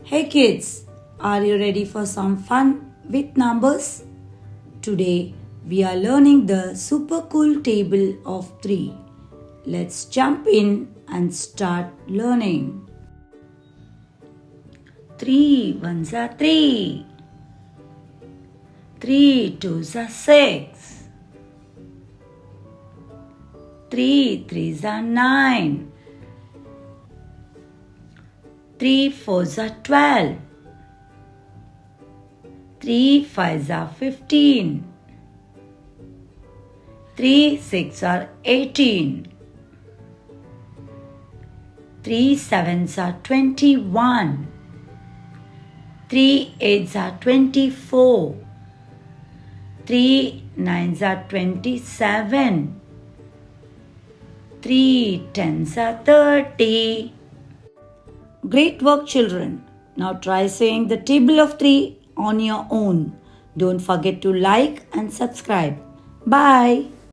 Hey kids, are you ready for some fun with numbers? Today we are learning the super cool table of 3. Let's jump in and start learning. 3 ones are 3. 3 twos are 6. 3 threes are 9. 3 fours are 12. 3 fives are 15. 3 six are 18. 3 sevens are 21. 3 eights are 24. 3 nines are 27. 3 tens are 30. Great work, children. Now try saying the table of 3 on your own. Don't forget to like and subscribe. Bye.